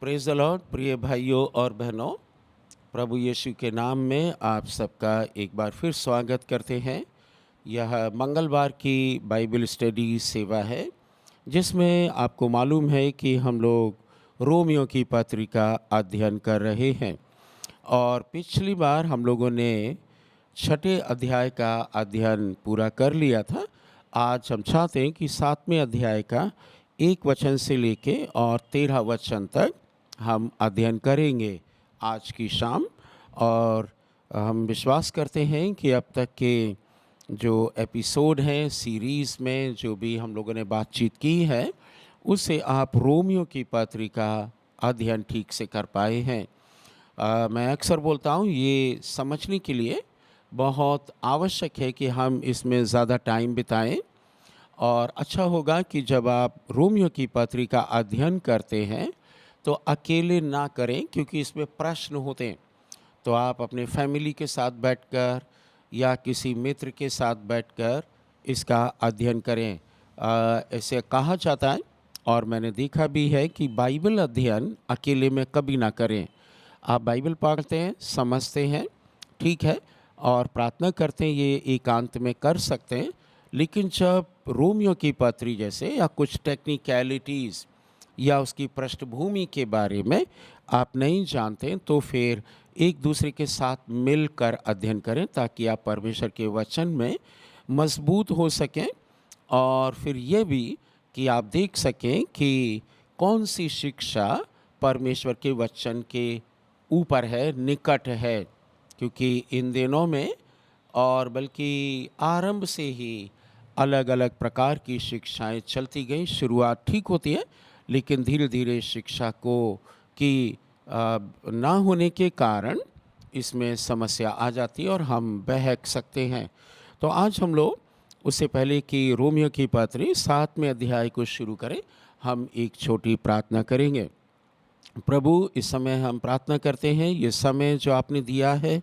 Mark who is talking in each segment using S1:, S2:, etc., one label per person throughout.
S1: Praise the Lord. प्रिय भाइयों और बहनों, प्रभु यीशु के नाम में आप सबका एक बार फिर स्वागत करते हैं। यह मंगलवार की बाइबल स्टडी सेवा है, जिसमें आपको मालूम है कि हम लोग रोमियो की पत्री का अध्ययन कर रहे हैं। और पिछली बार हम लोगों ने छठे अध्याय का अध्ययन पूरा कर लिया था। आज हम चाहते हैं कि 7वें अध्याय का 1 वचन से लेके और 13 वचन तक हम अध्ययन करेंगे आज की शाम। और हम विश्वास करते हैं कि अब तक के जो एपिसोड हैं सीरीज़ में जो भी हम लोगों ने बातचीत की है, उससे आप रोमियो की पत्री का अध्ययन ठीक से कर पाए हैं। मैं अक्सर बोलता हूँ, ये समझने के लिए बहुत आवश्यक है कि हम इसमें ज़्यादा टाइम बिताएं। और अच्छा होगा कि जब आप रोमियो की पत्री का अध्ययन करते हैं तो अकेले ना करें, क्योंकि इसमें प्रश्न होते हैं। तो आप अपने फैमिली के साथ बैठकर या किसी मित्र के साथ बैठकर इसका अध्ययन करें। ऐसे कहा जाता है और मैंने देखा भी है कि बाइबल अध्ययन अकेले में कभी ना करें। आप बाइबल पढ़ते हैं, समझते हैं, ठीक है, और प्रार्थना करते हैं, ये एकांत में कर सकते हैं। लेकिन जब रोमियो की पत्री जैसे या कुछ टेक्निकलिटीज़ या उसकी पृष्ठभूमि के बारे में आप नहीं जानते, तो फिर एक दूसरे के साथ मिलकर अध्ययन करें, ताकि आप परमेश्वर के वचन में मजबूत हो सकें। और फिर ये भी कि आप देख सकें कि कौन सी शिक्षा परमेश्वर के वचन के ऊपर है, निकट है। क्योंकि इन दिनों में और बल्कि आरंभ से ही अलग अलग प्रकार की शिक्षाएं चलती गई। शुरुआत ठीक होती है, लेकिन धीरे धीरे शिक्षा को की ना होने के कारण इसमें समस्या आ जाती है और हम बहक सकते हैं। तो आज हम लोग उससे पहले कि रोमियो की पत्री 7वें अध्याय को शुरू करें, हम एक छोटी प्रार्थना करेंगे। प्रभु, इस समय हम प्रार्थना करते हैं, ये समय जो आपने दिया है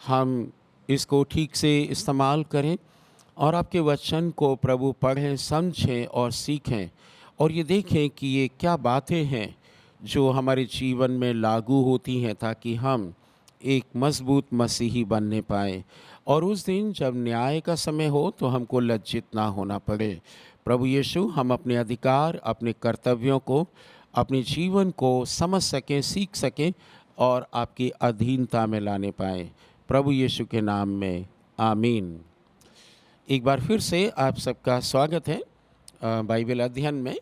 S1: हम इसको ठीक से इस्तेमाल करें और आपके वचन को प्रभु पढ़ें, समझें और सीखें, और ये देखें कि ये क्या बातें हैं जो हमारे जीवन में लागू होती हैं, ताकि हम एक मजबूत मसीही बनने पाएँ। और उस दिन जब न्याय का समय हो तो हमको लज्जित ना होना पड़े। प्रभु यीशु, हम अपने अधिकार, अपने कर्तव्यों को, अपने जीवन को समझ सकें, सीख सकें और आपकी अधीनता में लाने पाएँ। प्रभु यीशु के नाम में आमीन। एक बार फिर से आप सबका स्वागत है बाइबल अध्ययन में।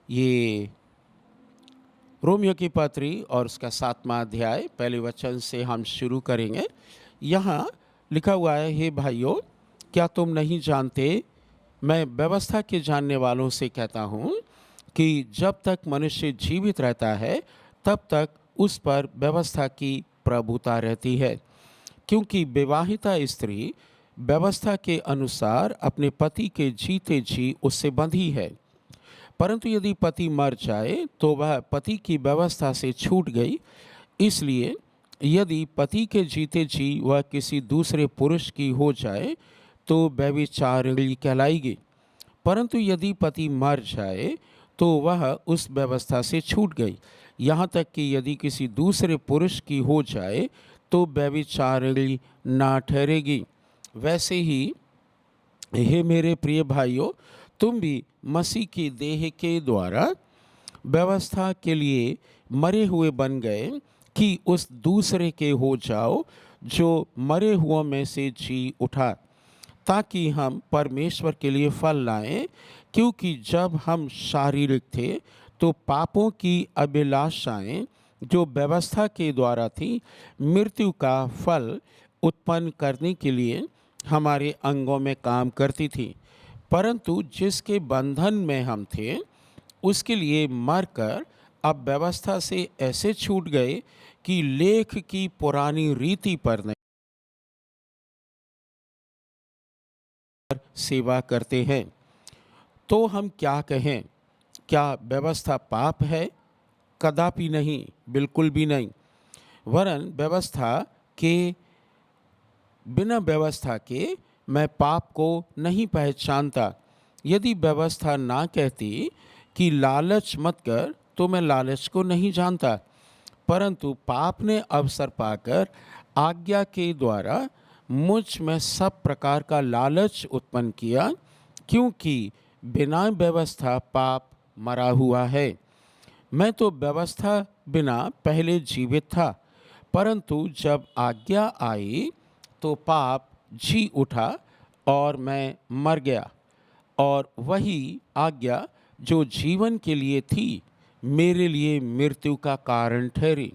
S1: ये रोमियो की पत्री और उसका 7वां अध्याय पहले वचन से हम शुरू करेंगे। यहाँ लिखा हुआ है, हे भाइयों, क्या तुम नहीं जानते, मैं व्यवस्था के जानने वालों से कहता हूँ कि जब तक मनुष्य जीवित रहता है तब तक उस पर व्यवस्था की प्रभुता रहती है। क्योंकि विवाहिता स्त्री व्यवस्था के अनुसार अपने पति के जीते जी उससे बंधी है। परंतु यदि पति मर जाए तो वह पति की व्यवस्था से छूट गई। इसलिए यदि पति के जीते जी वह किसी दूसरे पुरुष की हो जाए तो व्यभिचारिणी कहलाएगी। परंतु यदि पति मर जाए तो वह उस व्यवस्था से छूट गई, यहाँ तक कि यदि किसी दूसरे पुरुष की हो जाए तो व्यभिचारिणी ना ठहरेगी। वैसे ही हे मेरे प्रिय भाइयों, तुम भी मसीह की देह के द्वारा व्यवस्था के लिए मरे हुए बन गए, कि उस दूसरे के हो जाओ जो मरे हुओं में से जी उठा, ताकि हम परमेश्वर के लिए फल लाएं। क्योंकि जब हम शारीरिक थे तो पापों की अभिलाषाएं जो व्यवस्था के द्वारा थी, मृत्यु का फल उत्पन्न करने के लिए हमारे अंगों में काम करती थी। परंतु जिसके बंधन में हम थे उसके लिए मरकर अब व्यवस्था से ऐसे छूट गए कि लेख की पुरानी रीति पर नहीं सेवा करते हैं। तो हम क्या कहें? क्या व्यवस्था पाप है? कदापि नहीं, बिल्कुल भी नहीं। वरन व्यवस्था के बिना व्यवस्था के मैं पाप को नहीं पहचानता। यदि व्यवस्था ना कहती कि लालच मत कर, तो मैं लालच को नहीं जानता, परंतु पाप ने अवसर पाकर आज्ञा के द्वारा मुझ में सब प्रकार का लालच उत्पन्न किया, क्योंकि बिना व्यवस्था पाप मरा हुआ है। मैं तो व्यवस्था बिना पहले जीवित था, परंतु जब आज्ञा आई तो पाप जी उठा और मैं मर गया। और वही आज्ञा जो जीवन के लिए थी, मेरे लिए मृत्यु का कारण ठहरी,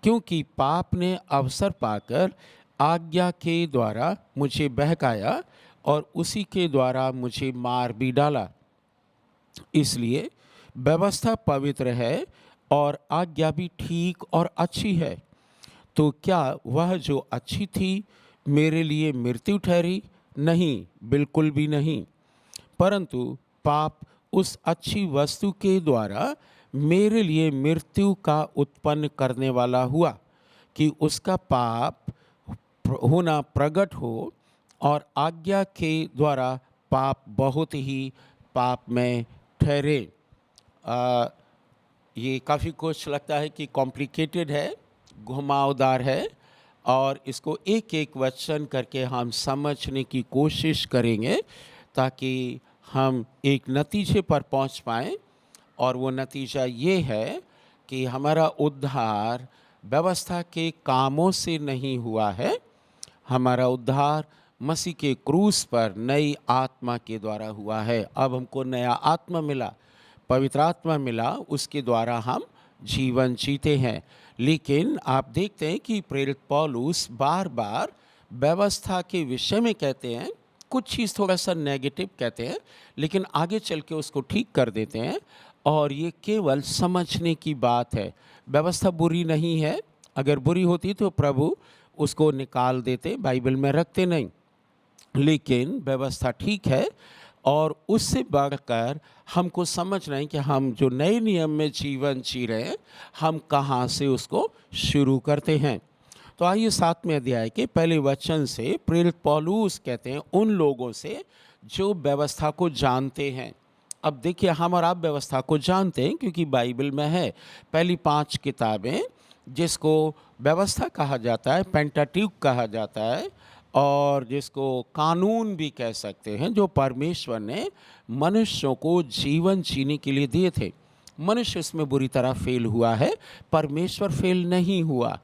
S1: क्योंकि पाप ने अवसर पाकर आज्ञा के द्वारा मुझे बहकाया और उसी के द्वारा मुझे मार भी डाला। इसलिए व्यवस्था पवित्र है और आज्ञा भी ठीक और अच्छी है। तो क्या वह जो अच्छी थी मेरे लिए मृत्यु ठहरी? नहीं, बिल्कुल भी नहीं। परंतु पाप उस अच्छी वस्तु के द्वारा मेरे लिए मृत्यु का उत्पन्न करने वाला हुआ, कि उसका पाप होना प्रकट हो और आज्ञा के द्वारा पाप बहुत ही पाप में ठहरे। ये काफ़ी कुछ लगता है कि कॉम्प्लिकेटेड है, घुमावदार है, और इसको एक एक वचन करके हम समझने की कोशिश करेंगे ताकि हम एक नतीजे पर पहुंच पाएं। और वो नतीजा ये है कि हमारा उद्धार व्यवस्था के कामों से नहीं हुआ है, हमारा उद्धार मसीह के क्रूस पर नई आत्मा के द्वारा हुआ है। अब हमको नया आत्मा मिला, पवित्र आत्मा मिला, उसके द्वारा हम जीवन जीते हैं। लेकिन आप देखते हैं कि प्रेरित पौलुस बार बार व्यवस्था के विषय में कहते हैं, कुछ चीज़ थोड़ा सा नेगेटिव कहते हैं, लेकिन आगे चल के उसको ठीक कर देते हैं। और ये केवल समझने की बात है। व्यवस्था बुरी नहीं है, अगर बुरी होती तो प्रभु उसको निकाल देते, बाइबल में रखते नहीं। लेकिन व्यवस्था ठीक है, और उससे बढ़कर हमको समझना है कि हम जो नए नियम में जीवन जी रहे हैं, हम कहाँ से उसको शुरू करते हैं। तो आइए 7वें अध्याय के पहले वचन से प्रेरित पौलुस कहते हैं उन लोगों से जो व्यवस्था को जानते हैं। अब देखिए, हम और आप व्यवस्था को जानते हैं क्योंकि बाइबल में है। पहली 5 किताबें जिसको व्यवस्था कहा जाता है, पेंटाट्यूक कहा जाता है, और जिसको कानून भी कह सकते हैं, जो परमेश्वर ने मनुष्यों को जीवन जीने के लिए दिए थे। मनुष्य इसमें बुरी तरह फेल हुआ है, परमेश्वर फेल नहीं हुआ।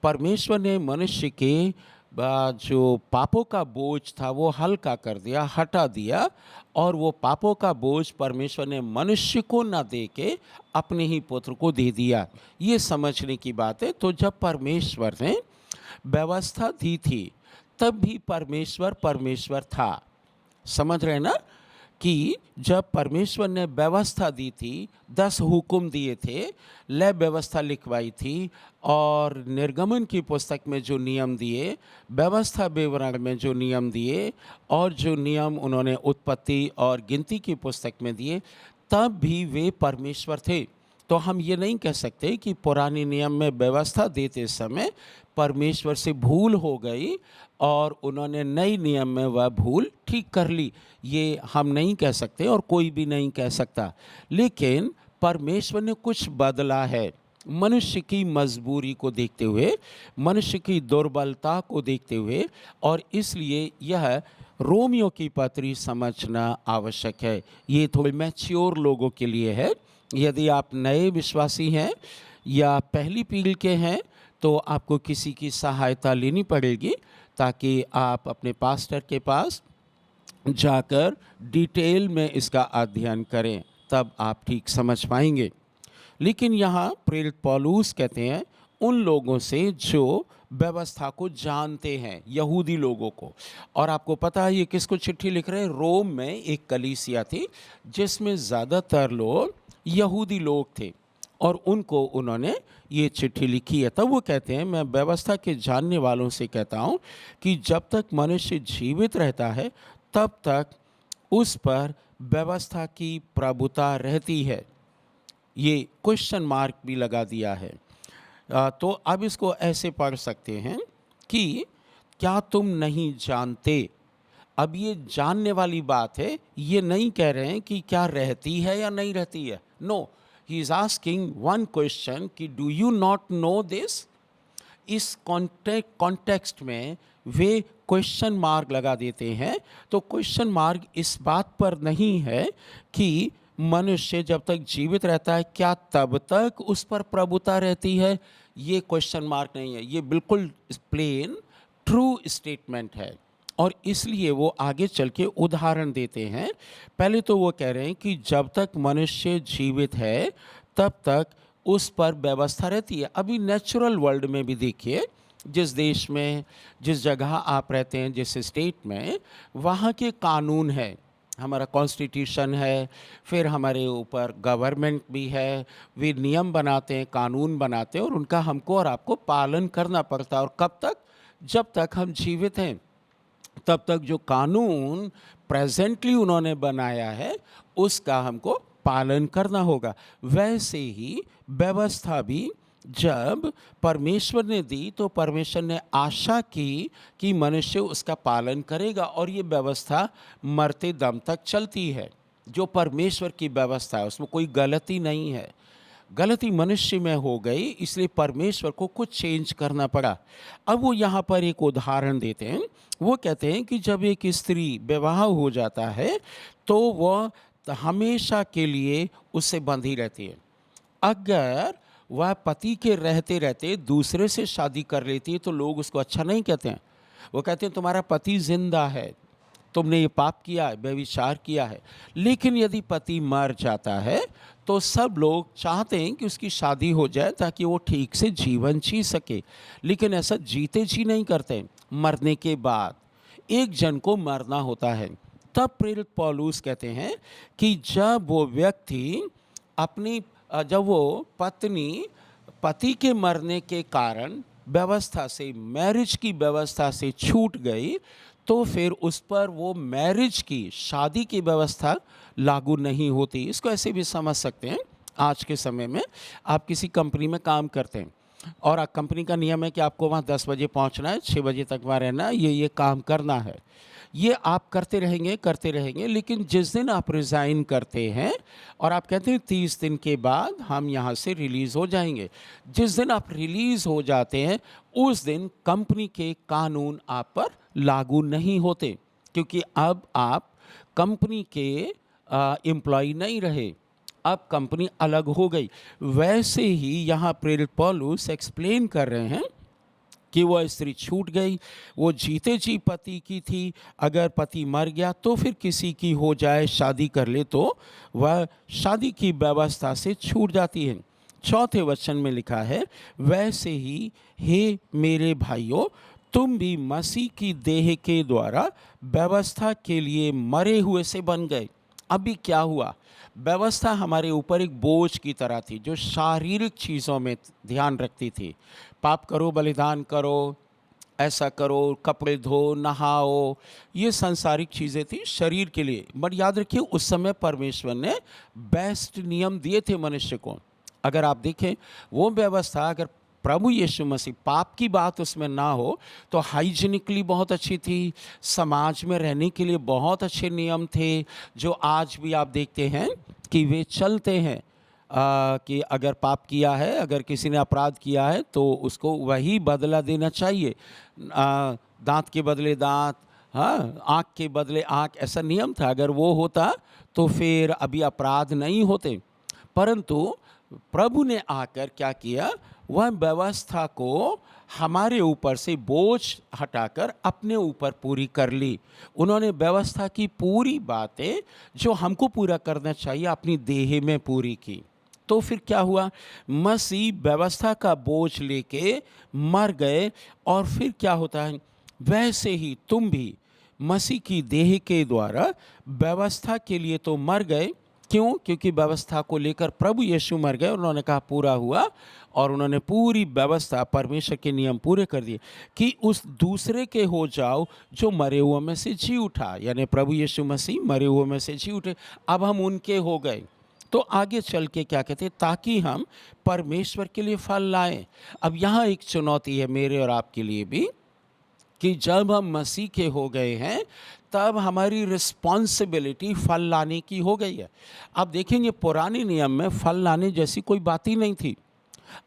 S1: परमेश्वर ने मनुष्य के जो पापों का बोझ था वो हल्का कर दिया, हटा दिया, और वो पापों का बोझ परमेश्वर ने मनुष्य को न दे के अपने ही पुत्र को दे दिया। ये समझने की बात है। तो जब परमेश्वर ने व्यवस्था दी थी तब भी परमेश्वर परमेश्वर था। समझ रहे ना कि जब परमेश्वर ने व्यवस्था दी थी, 10 हुक्म दिए थे, लय व्यवस्था लिखवाई थी, और निर्गमन की पुस्तक में जो नियम दिए, व्यवस्था विवरण में जो नियम दिए, और जो नियम उन्होंने उत्पत्ति और गिनती की पुस्तक में दिए, तब भी वे परमेश्वर थे। तो हम ये नहीं कह सकते कि पुराने नियम में व्यवस्था देते समय परमेश्वर से भूल हो गई और उन्होंने नए नियम में वह भूल ठीक कर ली। ये हम नहीं कह सकते और कोई भी नहीं कह सकता। लेकिन परमेश्वर ने कुछ बदला है, मनुष्य की मजबूरी को देखते हुए, मनुष्य की दुर्बलता को देखते हुए, और इसलिए यह रोमियो की पत्री समझना आवश्यक है। ये थोड़े मैच्योर लोगों के लिए है। यदि आप नए विश्वासी हैं या पहली पीढ़ी के हैं तो आपको किसी की सहायता लेनी पड़ेगी, ताकि आप अपने पास्टर के पास जाकर डिटेल में इसका अध्ययन करें, तब आप ठीक समझ पाएंगे। लेकिन यहाँ प्रेरित पौलुस कहते हैं उन लोगों से जो व्यवस्था को जानते हैं, यहूदी लोगों को। और आपको पता है ये किसको चिट्ठी लिख रहे हैं? रोम में एक कलीसिया थी जिसमें ज़्यादातर लोग यहूदी लोग थे, और उनको उन्होंने ये चिट्ठी लिखी है। तब वो कहते हैं, मैं व्यवस्था के जानने वालों से कहता हूँ कि जब तक मनुष्य जीवित रहता है तब तक उस पर व्यवस्था की प्रभुता रहती है। ये क्वेश्चन मार्क भी लगा दिया है। तो अब इसको ऐसे पढ़ सकते हैं कि क्या तुम नहीं जानते। अब ये जानने वाली बात है, ये नहीं कह रहे हैं कि क्या रहती है या नहीं रहती है। No, he is asking one question कि do you not know this. इस कॉन्टेक्स्ट में वे क्वेश्चन मार्क लगा देते हैं। तो क्वेश्चन मार्क इस बात पर नहीं है कि मनुष्य जब तक जीवित रहता है क्या तब तक उस पर प्रभुता रहती है, ये क्वेश्चन मार्क नहीं है, ये बिल्कुल प्लेन ट्रू स्टेटमेंट है। और इसलिए वो आगे चल के उदाहरण देते हैं। पहले तो वो कह रहे हैं कि जब तक मनुष्य जीवित है तब तक उस पर व्यवस्था रहती है। अभी नेचुरल वर्ल्ड में भी देखिए, जिस देश में, जिस जगह आप रहते हैं, जिस स्टेट में, वहाँ के कानून है, हमारा कॉन्स्टिट्यूशन है, फिर हमारे ऊपर गवर्नमेंट भी है, वे नियम बनाते हैं, कानून बनाते हैं और उनका हमको और आपको पालन करना पड़ता है। और कब तक? जब तक हम जीवित हैं तब तक जो कानून प्रेजेंटली उन्होंने बनाया है उसका हमको पालन करना होगा। वैसे ही व्यवस्था भी जब परमेश्वर ने दी तो परमेश्वर ने आशा की कि मनुष्य उसका पालन करेगा और ये व्यवस्था मरते दम तक चलती है। जो परमेश्वर की व्यवस्था है उसमें कोई गलती नहीं है। गलती मनुष्य में हो गई, इसलिए परमेश्वर को कुछ चेंज करना पड़ा। अब वो यहाँ पर एक उदाहरण देते हैं। वो कहते हैं कि जब एक स्त्री विवाह हो जाता है तो वह हमेशा के लिए उससे बंधी रहती है। अगर वह पति के रहते रहते दूसरे से शादी कर लेती है तो लोग उसको अच्छा नहीं कहते हैं। वो कहते हैं तुम्हारा पति जिंदा है, तुमने ये पाप किया है, व्यभिचार किया है। लेकिन यदि पति मर जाता है तो सब लोग चाहते हैं कि उसकी शादी हो जाए ताकि वो ठीक से जीवन जी सके। लेकिन ऐसा जीते जी नहीं करते। मरने के बाद एक जन को मरना होता है। तब प्रेरित पौलुस कहते हैं कि जब वो व्यक्ति जब वो पत्नी पति के मरने के कारण व्यवस्था से, मैरिज की व्यवस्था से छूट गई तो फिर उस पर वो मैरिज की, शादी की व्यवस्था लागू नहीं होती। इसको ऐसे भी समझ सकते हैं, आज के समय में आप किसी कंपनी में काम करते हैं और कंपनी का नियम है कि आपको वहाँ 10 बजे पहुँचना है, 6 बजे तक वहाँ रहना है, ये काम करना है। ये आप करते रहेंगे, लेकिन जिस दिन आप रिज़ाइन करते हैं और आप कहते हैं 30 दिन के बाद हम यहाँ से रिलीज़ हो जाएंगे, जिस दिन आप रिलीज़ हो जाते हैं उस दिन कंपनी के कानून आप पर लागू नहीं होते, क्योंकि अब आप कंपनी के एम्प्लॉय नहीं रहे, अब कंपनी अलग हो गई। वैसे ही यहाँ प्रेरित पौलुस एक्सप्लेन कर रहे हैं कि वह स्त्री छूट गई, वो जीते जी पति की थी, अगर पति मर गया तो फिर किसी की हो जाए, शादी कर ले तो वह शादी की व्यवस्था से छूट जाती है। 4 वचन में लिखा है, वैसे ही हे मेरे भाइयों, तुम भी मसीह की देह के द्वारा व्यवस्था के लिए मरे हुए से बन गए। अभी क्या हुआ? व्यवस्था हमारे ऊपर एक बोझ की तरह थी जो शारीरिक चीज़ों में ध्यान रखती थी। पाप करो, बलिदान करो, ऐसा करो, कपड़े धो, नहाओ, ये सांसारिक चीज़ें थी शरीर के लिए। बट याद रखिए उस समय परमेश्वर ने बेस्ट नियम दिए थे मनुष्य को। अगर आप देखें वो व्यवस्था, अगर प्रभु यीशु मसीह, पाप की बात उसमें ना हो तो हाइजीनिकली बहुत अच्छी थी, समाज में रहने के लिए बहुत अच्छे नियम थे जो आज भी आप देखते हैं कि वे चलते हैं। कि अगर पाप किया है, अगर किसी ने अपराध किया है तो उसको वही बदला देना चाहिए। दांत के बदले दांत, हाँ, आँख के बदले आँख, ऐसा नियम था। अगर वो होता तो फिर अभी अपराध नहीं होते। परंतु प्रभु ने आकर क्या किया, वह व्यवस्था को हमारे ऊपर से बोझ हटाकर अपने ऊपर पूरी कर ली। उन्होंने व्यवस्था की पूरी बातें जो हमको पूरा करना चाहिए अपनी देह में पूरी की। तो फिर क्या हुआ, मसीह व्यवस्था का बोझ लेके मर गए। और फिर क्या होता है, वैसे ही तुम भी मसीह की देह के द्वारा व्यवस्था के लिए तो मर गए। क्यों? क्योंकि व्यवस्था को लेकर प्रभु यीशु मर गए, उन्होंने कहा पूरा हुआ, और उन्होंने पूरी व्यवस्था, परमेश्वर के नियम पूरे कर दिए कि उस दूसरे के हो जाओ जो मरे हुए में से जी उठा। यानी प्रभु यीशु मसीह मरे हुए में से जी उठे, अब हम उनके हो गए। तो आगे चल के क्या कहते हैं, ताकि हम परमेश्वर के लिए फल लाएं। अब यहाँ एक चुनौती है मेरे और आपके लिए भी कि जब हम मसीह के हो गए हैं तब हमारी रिस्पॉन्सिबिलिटी फल लाने की हो गई है। अब देखेंगे पुराने नियम में फल लाने जैसी कोई बात ही नहीं थी।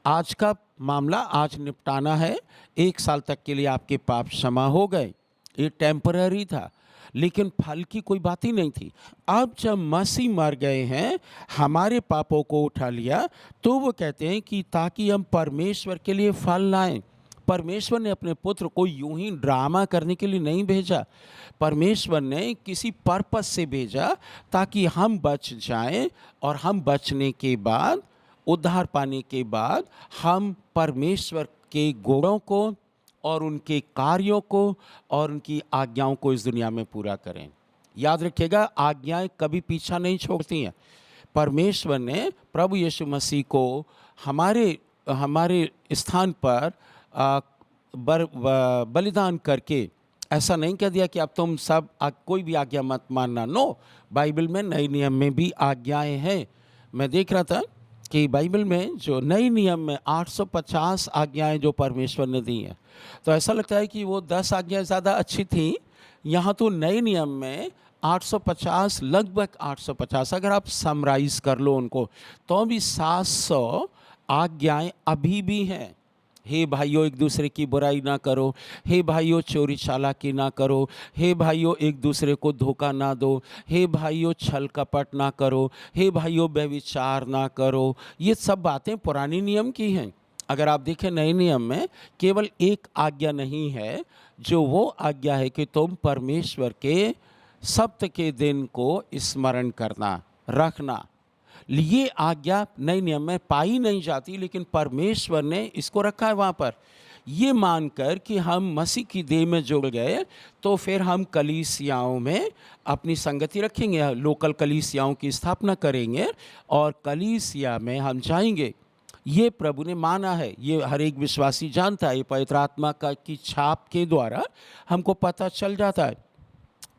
S1: आज का मामला आज निपटाना है, 1 साल तक के लिए आपके पाप क्षमा हो गए, ये टेम्पररी था, लेकिन फल की कोई बात ही नहीं थी। अब जब मसीह मर गए हैं, हमारे पापों को उठा लिया, तो वो कहते हैं कि ताकि हम परमेश्वर के लिए फल लाएं। परमेश्वर ने अपने पुत्र को यूं ही ड्रामा करने के लिए नहीं भेजा, परमेश्वर ने किसी पर्पस से भेजा ताकि हम बच जाएं, और हम बचने के बाद, उद्धार पाने के बाद, हम परमेश्वर के गुणों को और उनके कार्यों को और उनकी आज्ञाओं को इस दुनिया में पूरा करें। याद रखिएगा, आज्ञाएं कभी पीछा नहीं छोड़ती हैं। परमेश्वर ने प्रभु यीशु मसीह को हमारे हमारे स्थान पर बलिदान करके ऐसा नहीं कह दिया कि अब तुम सब कोई भी आज्ञा मत मानना। नो, बाइबल में नए नियम में भी आज्ञाएं हैं। मैं देख रहा था कि बाइबल में जो नए नियम में 850 आज्ञाएं जो परमेश्वर ने दी हैं, तो ऐसा लगता है कि वो 10 आज्ञाएं ज़्यादा अच्छी थी। यहाँ तो नए नियम में 850, लगभग 850, अगर आप समराइज़ कर लो उनको, तो भी 700 आज्ञाएं अभी भी हैं। हे भाइयों, एक दूसरे की बुराई ना करो, हे भाइयों चोरी चालाकी ना करो, हे भाइयों एक दूसरे को धोखा ना दो, हे भाइयों छल कपट ना करो, हे भाइयों व्यभिचार ना करो। ये सब बातें पुराने नियम की हैं। अगर आप देखें नए नियम में केवल एक आज्ञा नहीं है, जो वो आज्ञा है कि तुम परमेश्वर के सप्त के दिन को स्मरण करना, रखना। ये आज्ञा नए नियम में पाई नहीं जाती, लेकिन परमेश्वर ने इसको रखा है वहाँ पर। ये मानकर कि हम मसीह की देह में जुड़ गए, तो फिर हम कलीसियाओं में अपनी संगति रखेंगे, लोकल कलीसियाओं की स्थापना करेंगे और कलीसिया में हम जाएंगे। ये प्रभु ने माना है, ये हर एक विश्वासी जानता है, ये पवित्र आत्मा की छाप के द्वारा हमको पता चल जाता है।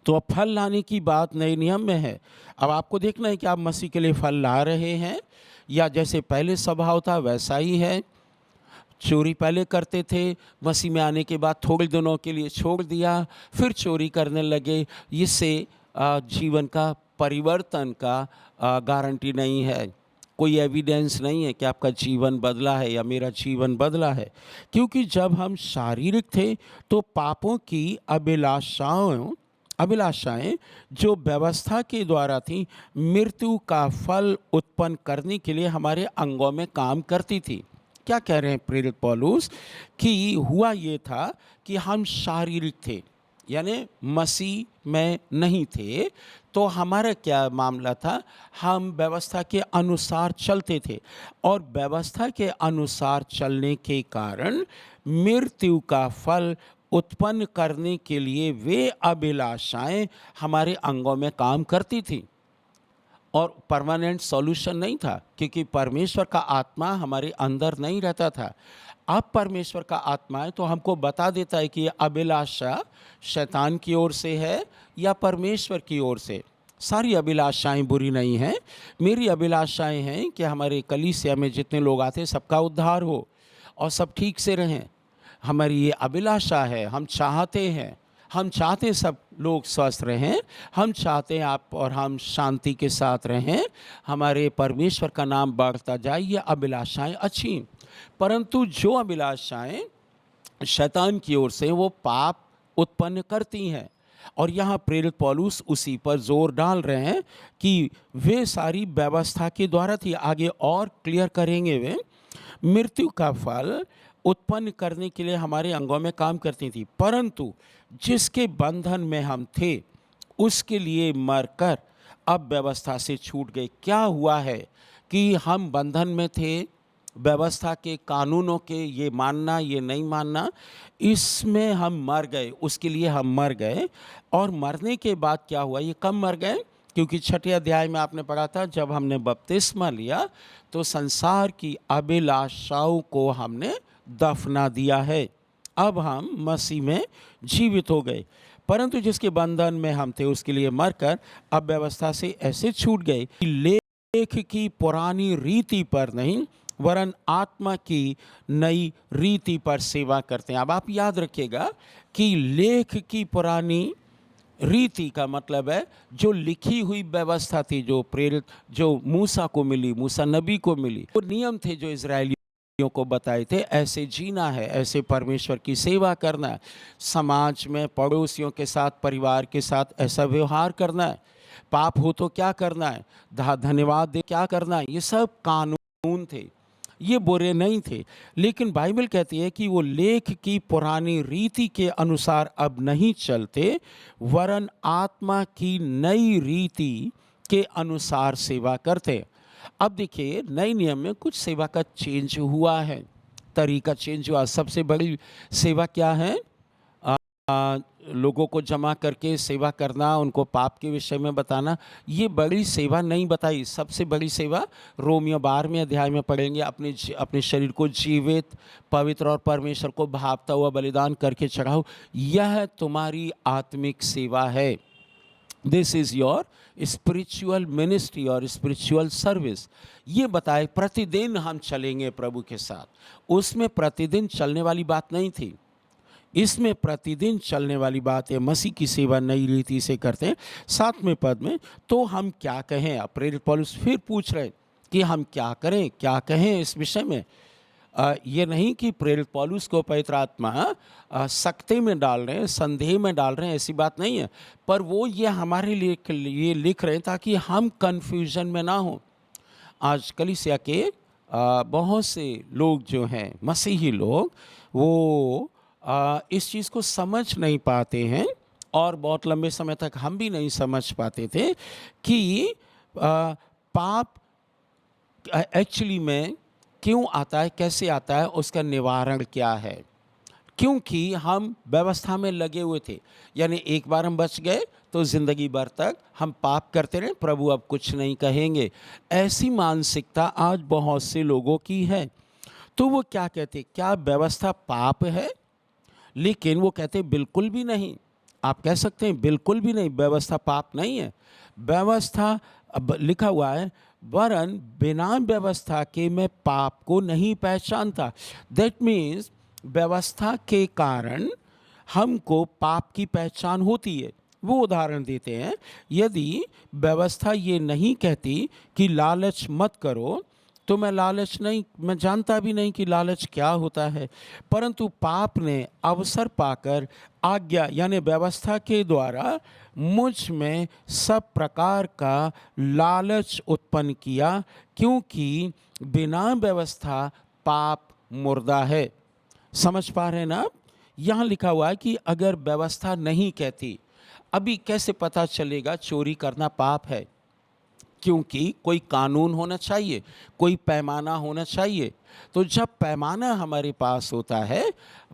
S1: तो अब फल लाने की बात नए नियम में है। अब आपको देखना है कि आप मसीह के लिए फल ला रहे हैं, या जैसे पहले स्वभाव था वैसा ही है। चोरी पहले करते थे, मसीह में आने के बाद थोड़े दिनों के लिए छोड़ दिया, फिर चोरी करने लगे। इससे जीवन का परिवर्तन का गारंटी नहीं है, कोई एविडेंस नहीं है कि आपका जीवन बदला है या मेरा जीवन बदला है। क्योंकि जब हम शारीरिक थे तो पापों की अभिलाषाएं जो व्यवस्था के द्वारा थी, मृत्यु का फल उत्पन्न करने के लिए हमारे अंगों में काम करती थी। क्या कह रहे हैं प्रेरित पौलुस, कि हुआ ये था कि हम शारीरिक थे, यानी मसीह में नहीं थे, तो हमारा क्या मामला था, हम व्यवस्था के अनुसार चलते थे, और व्यवस्था के अनुसार चलने के कारण मृत्यु का फल उत्पन्न करने के लिए वे अभिलाषाएं हमारे अंगों में काम करती थी, और परमानेंट सॉल्यूशन नहीं था, क्योंकि परमेश्वर का आत्मा हमारे अंदर नहीं रहता था। अब परमेश्वर का आत्मा है तो हमको बता देता है कि ये अभिलाषा शैतान की ओर से है या परमेश्वर की ओर से। सारी अभिलाषाएं बुरी नहीं हैं। मेरी अभिलाषाएं हैं कि हमारे कलीसिया में जितने लोग आते हैं सबका उद्धार हो और सब ठीक से रहें। हमारी ये अभिलाषा है, हम चाहते सब लोग स्वस्थ रहें, हम चाहते हैं आप और हम शांति के साथ रहें, हमारे परमेश्वर का नाम बढ़ता जाए। ये अभिलाषाएं अच्छी, परंतु जो अभिलाषाएं शैतान की ओर से वो पाप उत्पन्न करती हैं। और यहाँ प्रेरित पौलुस उसी पर जोर डाल रहे हैं कि वे सारी व्यवस्था के द्वारा थी। आगे और क्लियर करेंगे, वे मृत्यु का फल उत्पन्न करने के लिए हमारे अंगों में काम करती थी, परंतु जिसके बंधन में हम थे उसके लिए मरकर अब व्यवस्था से छूट गए। क्या हुआ है कि हम बंधन में थे, व्यवस्था के, कानूनों के, ये मानना ये नहीं मानना, इसमें हम मर गए, उसके लिए हम मर गए। और मरने के बाद क्या हुआ, ये कब मर गए, क्योंकि 6 अध्याय में आपने पढ़ा था, जब हमने बपतिस्मा लिया तो संसार की अभिलाषाओं को हमने दफना दिया है। अब हम मसीह में जीवित हो गए, परंतु जिसके बंधन में हम थे उसके लिए मरकर अब व्यवस्था से ऐसे छूट गए कि लेख की पुरानी रीति पर नहीं वरन आत्मा की नई रीति पर सेवा करते हैं। अब आप याद रखिएगा कि लेख की पुरानी रीति का मतलब है जो लिखी हुई व्यवस्था थी, जो प्रेरित, जो मूसा को मिली, मूसा नबी को मिली, वो नियम थे जो इजरायलियों को बताए थे। ऐसे जीना है, ऐसे परमेश्वर की सेवा करना है, समाज में पड़ोसियों के साथ, परिवार के साथ ऐसा व्यवहार करना है, पाप हो तो क्या करना है, धन्यवाद दे क्या करना है, ये सब कानून थे, ये बुरे नहीं थे। लेकिन बाइबल कहती है कि वो लेख की पुरानी रीति के अनुसार अब नहीं चलते, वरन आत्मा की नई रीति के अनुसार सेवा करते। अब देखिए, नए नियम में कुछ सेवा का चेंज हुआ है, तरीका चेंज हुआ। सबसे बड़ी सेवा क्या है? लोगों को जमा करके सेवा करना, उनको पाप के विषय में बताना, ये बड़ी सेवा नहीं बताई। सबसे बड़ी सेवा रोमियो 12वें अध्याय में पढ़ेंगे, अपने शरीर को जीवित, पवित्र और परमेश्वर को भावता हुआ बलिदान करके चढ़ाओ, यह तुम्हारी आत्मिक सेवा है। This is your spiritual ministry और स्पिरिचुअल सर्विस। ये बताए प्रतिदिन हम चलेंगे प्रभु के साथ। उसमें प्रतिदिन चलने वाली बात नहीं थी, इसमें प्रतिदिन चलने वाली बात है। मसीह की सेवा नई रीति से करते हैं। 7वें पद में, तो हम क्या कहें? अब प्रेरित पौलुस फिर पूछ रहे कि हम क्या करें, क्या कहें इस विषय में। ये नहीं कि प्रेरित पौलुस को पवित्र आत्मा सकते में डाल रहे हैं, संदेह में डाल रहे हैं, ऐसी बात नहीं है। पर वो ये हमारे लिए लिख रहे हैं ताकि हम कन्फ्यूजन में ना हो। आज कलीसिया के बहुत से लोग जो हैं, मसीही लोग, वो इस चीज़ को समझ नहीं पाते हैं, और बहुत लंबे समय तक हम भी नहीं समझ पाते थे कि पाप एक्चुअली में क्यों आता है, कैसे आता है, उसका निवारण क्या है। क्योंकि हम व्यवस्था में लगे हुए थे, यानी एक बार हम बच गए तो ज़िंदगी भर तक हम पाप करते रहे, प्रभु अब कुछ नहीं कहेंगे। ऐसी मानसिकता आज बहुत से लोगों की है। तो वो क्या कहते, क्या व्यवस्था पाप है? लेकिन वो कहते बिल्कुल भी नहीं। आप कह सकते हैं बिल्कुल भी नहीं, व्यवस्था पाप नहीं है। व्यवस्था, अब लिखा हुआ है, वरन बिना व्यवस्था के मैं पाप को नहीं पहचानता। दैट मीन्स व्यवस्था के कारण हमको पाप की पहचान होती है। वो उदाहरण देते हैं, यदि व्यवस्था ये नहीं कहती कि लालच मत करो, तो मैं जानता भी नहीं कि लालच क्या होता है। परंतु पाप ने अवसर पाकर आज्ञा यानी व्यवस्था के द्वारा मुझ में सब प्रकार का लालच उत्पन्न किया, क्योंकि बिना व्यवस्था पाप मुर्दा है। समझ पा रहे हैं ना? यहाँ लिखा हुआ है कि अगर व्यवस्था नहीं कहती, अभी कैसे पता चलेगा चोरी करना पाप है? क्योंकि कोई कानून होना चाहिए, कोई पैमाना होना चाहिए। तो जब पैमाना हमारे पास होता है,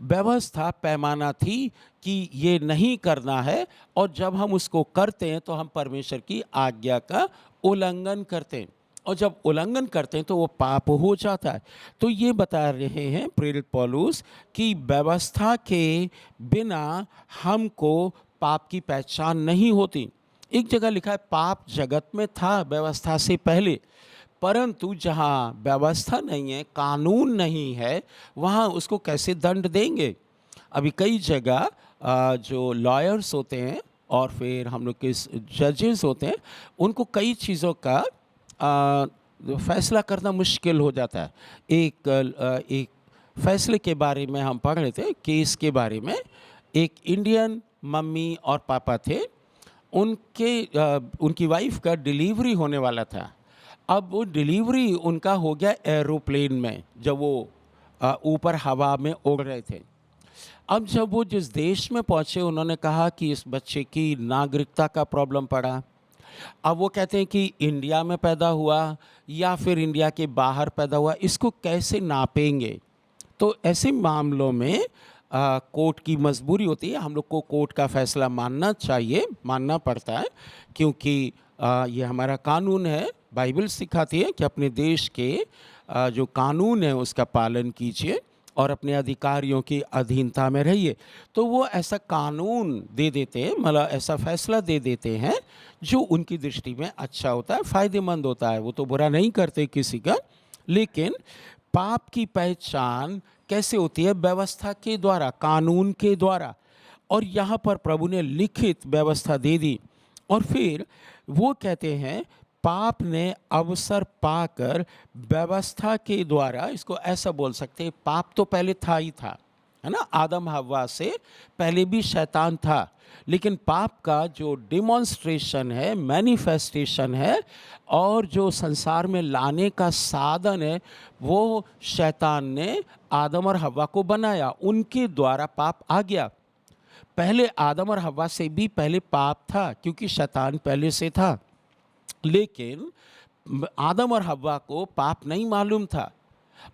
S1: व्यवस्था पैमाना थी कि ये नहीं करना है, और जब हम उसको करते हैं तो हम परमेश्वर की आज्ञा का उल्लंघन करते हैं, और जब उल्लंघन करते हैं तो वो पाप हो जाता है। तो ये बता रहे हैं प्रेरित पौलुस कि व्यवस्था के बिना हमको पाप की पहचान नहीं होती। एक जगह लिखा है पाप जगत में था व्यवस्था से पहले, परंतु जहाँ व्यवस्था नहीं है, कानून नहीं है, वहाँ उसको कैसे दंड देंगे। अभी कई जगह जो लॉयर्स होते हैं और फिर हम लोग के जजेस होते हैं, उनको कई चीज़ों का फैसला करना मुश्किल हो जाता है। एक फैसले के बारे में हम पढ़ रहे थे, केस के बारे में। एक इंडियन मम्मी और पापा थे, उनकी वाइफ का डिलीवरी होने वाला था। अब वो डिलीवरी उनका हो गया एरोप्लेन में, जब वो ऊपर हवा में उड़ रहे थे। अब जब वो जिस देश में पहुँचे, उन्होंने कहा कि इस बच्चे की नागरिकता का प्रॉब्लम पड़ा। अब वो कहते हैं कि इंडिया में पैदा हुआ या फिर इंडिया के बाहर पैदा हुआ, इसको कैसे नापेंगे। तो ऐसे मामलों में कोर्ट की मजबूरी होती है, हम लोग को कोर्ट का फैसला मानना चाहिए, मानना पड़ता है, क्योंकि ये हमारा कानून है। बाइबल सिखाती है कि अपने देश के जो कानून है उसका पालन कीजिए और अपने अधिकारियों की अधीनता में रहिए। तो वो ऐसा कानून दे देते हैं, मतलब ऐसा फैसला दे देते हैं जो उनकी दृष्टि में अच्छा होता है, फ़ायदेमंद होता है। वो तो बुरा नहीं करते किसी का। लेकिन पाप की पहचान कैसे होती है? व्यवस्था के द्वारा, कानून के द्वारा। और यहाँ पर प्रभु ने लिखित व्यवस्था दे दी। और फिर वो कहते हैं पाप ने अवसर पाकर व्यवस्था के द्वारा, इसको ऐसा बोल सकते हैं, पाप तो पहले था ही था, है ना, आदम हव्वा से पहले भी शैतान था, लेकिन पाप का जो डिमॉन्स्ट्रेशन है, मैनिफेस्टेशन है और जो संसार में लाने का साधन है, वो शैतान ने आदम और हव्वा को बनाया, उनके द्वारा पाप आ गया। पहले आदम और हव्वा से भी पहले पाप था क्योंकि शैतान पहले से था, लेकिन आदम और हव्वा को पाप नहीं मालूम था।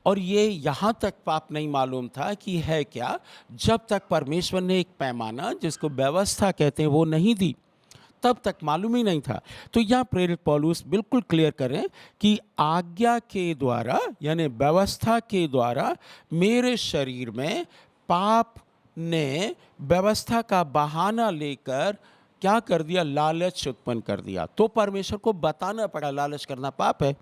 S1: और ये यहाँ तक पाप नहीं मालूम था कि है क्या, जब तक परमेश्वर ने एक पैमाना जिसको व्यवस्था कहते हैं वो नहीं दी, तब तक मालूम ही नहीं था। तो यहाँ प्रेरित पौलुस बिल्कुल क्लियर करें कि आज्ञा के द्वारा यानी व्यवस्था के द्वारा मेरे शरीर में पाप ने व्यवस्था का बहाना लेकर क्या कर दिया, लालच उत्पन्न कर दिया। तो परमेश्वर को बताना पड़ा लालच करना पाप है।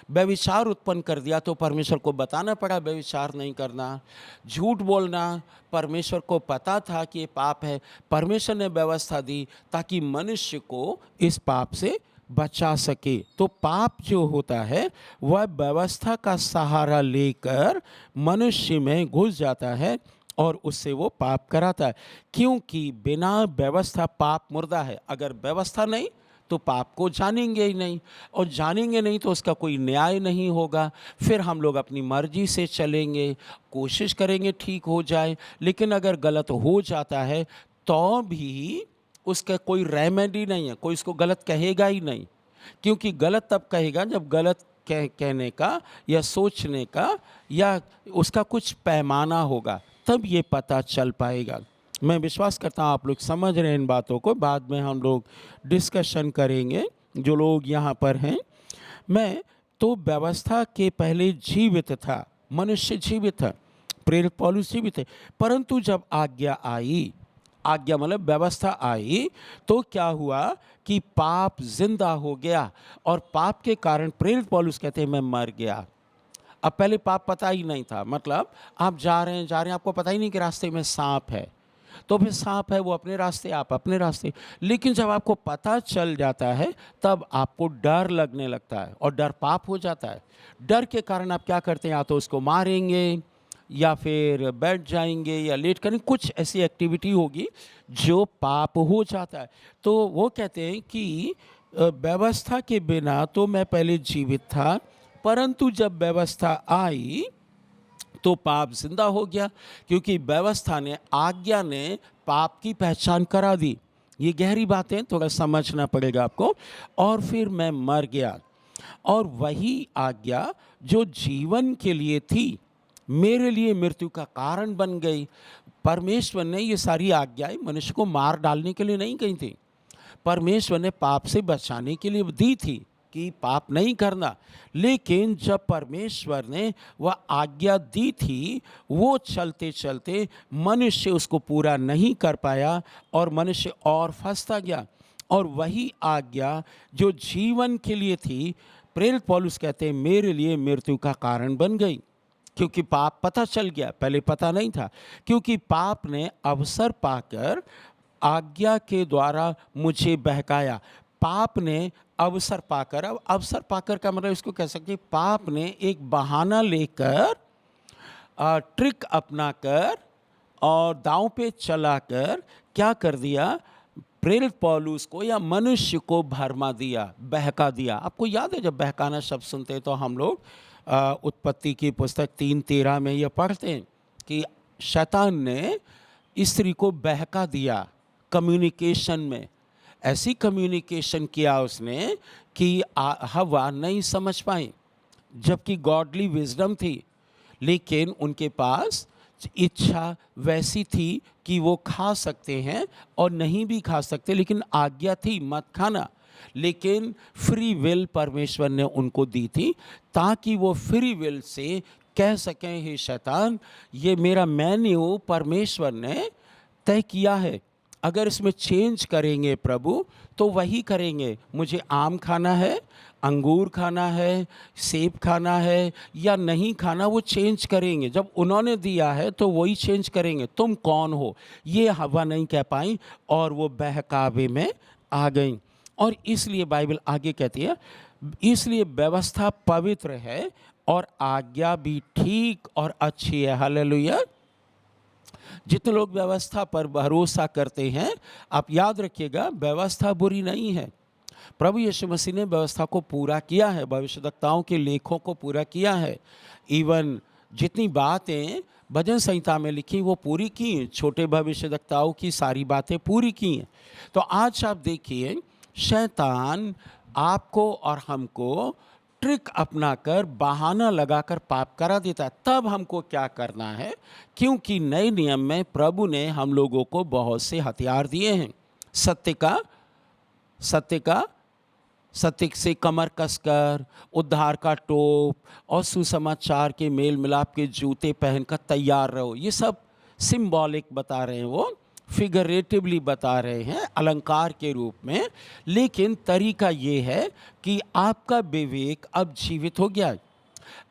S1: व्यभिचार उत्पन्न कर दिया तो परमेश्वर को बताना पड़ा व्यभिचार नहीं करना। झूठ बोलना, परमेश्वर को पता था कि ये पाप है, परमेश्वर ने व्यवस्था दी ताकि मनुष्य को इस पाप से बचा सके। तो पाप जो होता है वह व्यवस्था का सहारा लेकर मनुष्य में घुस जाता है और उससे वो पाप कराता है, क्योंकि बिना व्यवस्था पाप मुर्दा है। अगर व्यवस्था नहीं तो पाप को जानेंगे ही नहीं, और जानेंगे नहीं तो उसका कोई न्याय नहीं होगा। फिर हम लोग अपनी मर्जी से चलेंगे, कोशिश करेंगे ठीक हो जाए, लेकिन अगर गलत हो जाता है तो भी उसका कोई रेमेडी नहीं है, कोई इसको गलत कहेगा ही नहीं, क्योंकि गलत तब कहेगा जब गलत कहने का या सोचने का या उसका कुछ पैमाना होगा, तब ये पता चल पाएगा। मैं विश्वास करता हूँ आप लोग समझ रहे हैं इन बातों को, बाद में हम लोग डिस्कशन करेंगे जो लोग यहाँ पर हैं। मैं तो व्यवस्था के पहले जीवित था, मनुष्य जीवित था, प्रेरित पौलुस जीवित है, परंतु जब आज्ञा आई, आज्ञा मतलब व्यवस्था आई, तो क्या हुआ कि पाप जिंदा हो गया, और पाप के कारण प्रेरित पौलुस कहते हैं मैं मर गया। अब पहले पाप पता ही नहीं था, मतलब आप जा रहे हैं आपको पता ही नहीं कि रास्ते में सांप है, तो फिर सांप है वो अपने रास्ते आप अपने रास्ते। लेकिन जब आपको पता चल जाता है तब आपको डर लगने लगता है, और डर पाप हो जाता है। डर के कारण आप क्या करते हैं, या तो उसको मारेंगे या फिर बैठ जाएंगे या लेट करेंगे, कुछ ऐसी एक्टिविटी होगी जो पाप हो जाता है। तो वो कहते हैं कि व्यवस्था के बिना तो मैं पहले जीवित था, परंतु जब व्यवस्था आई तो पाप जिंदा हो गया, क्योंकि व्यवस्था ने, आज्ञा ने पाप की पहचान करा दी। ये गहरी बातें थोड़ा समझना पड़ेगा आपको। और फिर मैं मर गया, और वही आज्ञा जो जीवन के लिए थी मेरे लिए मृत्यु का कारण बन गई। परमेश्वर ने ये सारी आज्ञाएं मनुष्य को मार डालने के लिए नहीं कही थी, परमेश्वर ने पाप से बचाने के लिए दी थी कि पाप नहीं करना। लेकिन जब परमेश्वर ने वह आज्ञा दी थी, वो चलते चलते मनुष्य उसको पूरा नहीं कर पाया और मनुष्य और फंसता गया। और वही आज्ञा जो जीवन के लिए थी, प्रेरित पौलुस कहते हैं मेरे लिए मृत्यु का कारण बन गई, क्योंकि पाप पता चल गया, पहले पता नहीं था। क्योंकि पाप ने अवसर पाकर आज्ञा के द्वारा मुझे बहकाया। पाप ने अवसर पाकर, अब अवसर पाकर का मतलब इसको कह सकते हैं पाप ने एक बहाना लेकर, ट्रिक अपनाकर और दांव पे चलाकर क्या कर दिया, प्रेरित पौलुस को या मनुष्य को भरमा दिया, बहका दिया। आपको याद है जब बहकाना शब्द सुनते हैं तो हम लोग उत्पत्ति की पुस्तक 3:13 में ये पढ़ते हैं कि शैतान ने स्त्री को बहका दिया कम्युनिकेशन में। ऐसी कम्युनिकेशन किया उसने कि हवा नहीं समझ पाई, जबकि गॉडली विजडम थी, लेकिन उनके पास इच्छा वैसी थी कि वो खा सकते हैं और नहीं भी खा सकते, लेकिन आज्ञा थी मत खाना। लेकिन फ्री विल परमेश्वर ने उनको दी थी ताकि वो फ्री विल से कह सकें हे शैतान, ये मेरा मेन्यू परमेश्वर ने तय किया है, अगर इसमें चेंज करेंगे प्रभु तो वही करेंगे। मुझे आम खाना है अंगूर खाना है, सेब खाना है या नहीं खाना, वो चेंज करेंगे। जब उन्होंने दिया है तो वही चेंज करेंगे। तुम कौन हो, ये हवा नहीं कह पाई और वो बहकावे में आ गई। और इसलिए बाइबल आगे कहती है, इसलिए व्यवस्था पवित्र है और आज्ञा भी ठीक और अच्छी है। हालेलुया। जितने लोग व्यवस्था पर भरोसा करते हैं, आप याद रखिएगा, व्यवस्था बुरी नहीं है। प्रभु यीशु मसीह ने व्यवस्था को पूरा किया है, भविष्यद्वक्ताओं के लेखों को पूरा किया है। इवन जितनी बातें भजन संहिता में लिखी वो पूरी की, छोटे भविष्यद्वक्ताओं की सारी बातें पूरी की हैं। तो आज आप देखिए, शैतान आपको और हमको ट्रिक अपनाकर, बहाना लगाकर पाप करा देता है। तब हमको क्या करना है, क्योंकि नए नियम में प्रभु ने हम लोगों को बहुत से हथियार दिए हैं। सत्य का सत्य से कमर कसकर, उद्धार का टोप और सुसमाचार के मेल मिलाप के जूते पहनकर तैयार रहो। ये सब सिंबॉलिक बता रहे हैं, वो फिगरेटिवली बता रहे हैं, अलंकार के रूप में। लेकिन तरीका ये है कि आपका विवेक अब जीवित हो गया है,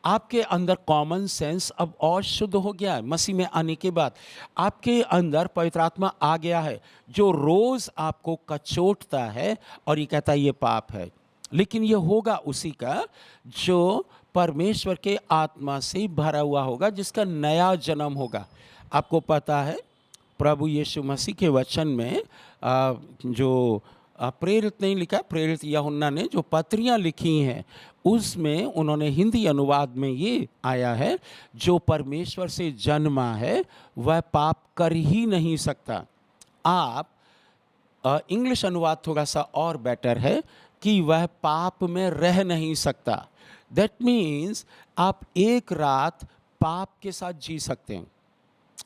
S1: आपके अंदर कॉमन सेंस अब और शुद्ध हो गया है। मसीह में आने के बाद आपके अंदर पवित्र आत्मा आ गया है, जो रोज आपको कचोटता है और ये कहता है ये पाप है। लेकिन ये होगा उसी का जो परमेश्वर के आत्मा से भरा हुआ होगा, जिसका नया जन्म होगा। आपको पता है, प्रभु यीशु मसीह के वचन में जो प्रेरित नहीं लिखा, प्रेरित यूहन्ना ने जो पत्रियां लिखी हैं उसमें उन्होंने हिंदी अनुवाद में ये आया है, जो परमेश्वर से जन्मा है वह पाप कर ही नहीं सकता। आप इंग्लिश अनुवाद थोड़ा सा और बेटर है कि वह पाप में रह नहीं सकता। दैट मीन्स आप एक रात पाप के साथ जी सकते हैं।